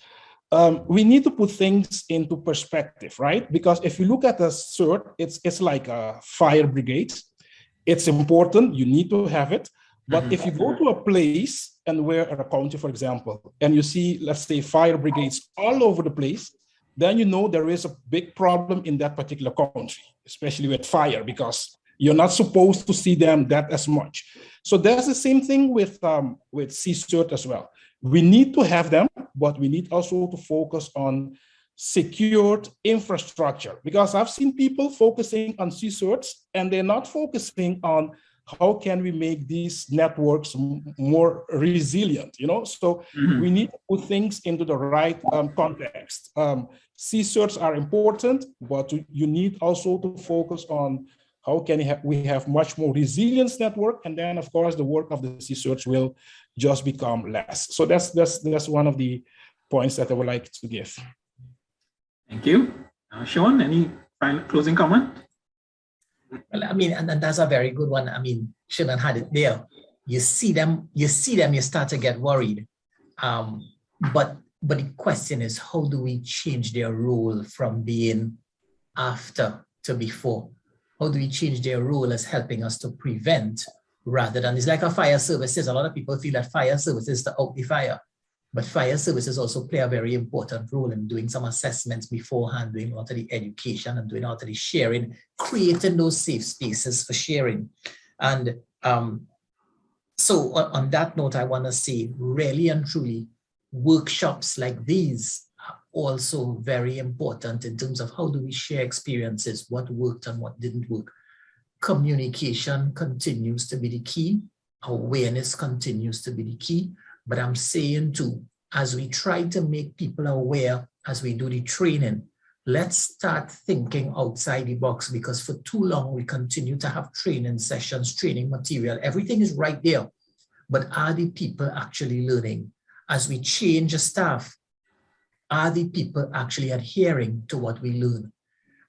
We need to put things into perspective, right? Because if you look at a cert, it's like a fire brigade. It's important, you need to have it. But if you go to a place and where a county, for example, and you see, let's say, fire brigades all over the place, then there is a big problem in that particular country, especially with fire, because you're not supposed to see them that as much. So that's the same thing with C-cert as well. We need to have them, but we need also to focus on secured infrastructure, because I've seen people focusing on C-certs and they're not focusing on how can we make these networks more resilient, So we need to put things into the right context. C-certs are important, but you need also to focus on how can we have much more resilience network, and then of course the work of the C-certs will just become less. So that's one of the points that I would like to give. Thank you. Shawn, any final closing comment? Well, and that's a very good one. Shernon had it there. You see them, you start to get worried. But the question is, how do we change their role from being after to before? How do we change their role as helping us to prevent, rather than, it's like a fire services. A lot of people feel that fire services to out the fire. But fire services also play a very important role in doing some assessments beforehand, doing a lot of the education and doing a lot of the sharing, creating those safe spaces for sharing. And so on that note, I want to say, really and truly, workshops like these also very important in terms of how do we share experiences, what worked and what didn't work. Communication continues to be the key. Awareness continues to be the key. But I'm saying too, as we try to make people aware, as we do the training, let's start thinking outside the box, because for too long we continue to have training sessions, training material, everything is right there. But are the people actually learning? As we change the staff, are the people actually adhering to what we learn?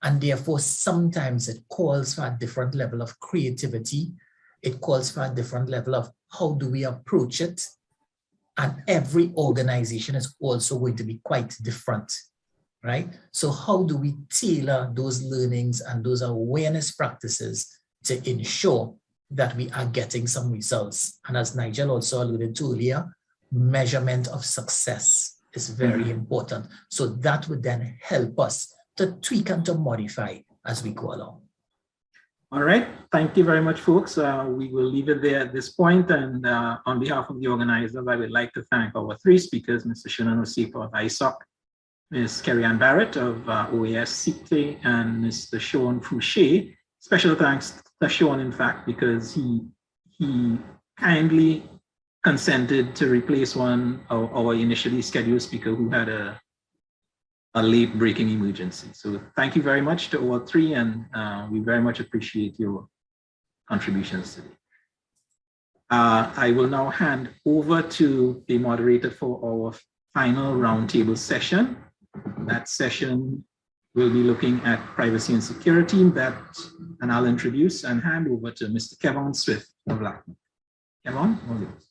And therefore, sometimes it calls for a different level of creativity. It calls for a different level of how do we approach it? And every organization is also going to be quite different, right? So how do we tailor those learnings and those awareness practices to ensure that we are getting some results? And as Nigel also alluded to earlier, measurement of success is very important. So that would then help us to tweak and to modify as we go along. All right, thank you very much, folks. We will leave it there at this point. And on behalf of the organizers, I would like to thank our three speakers, Mr. Shernon Osepa of ISOC, Ms. Kerry-Ann Barrett of OAS CICTE, and Mr. Shawn Fuschi. Special thanks to Shawn, in fact, because he kindly consented to replace one of our initially scheduled speaker who had a late breaking emergency. So thank you very much to all three, and we very much appreciate your contributions today. I will now hand over to the moderator for our final roundtable session. That session will be looking at privacy and security, and I'll introduce and hand over to Mr. Kevin Swift of LACNIC. Kevin, all yours.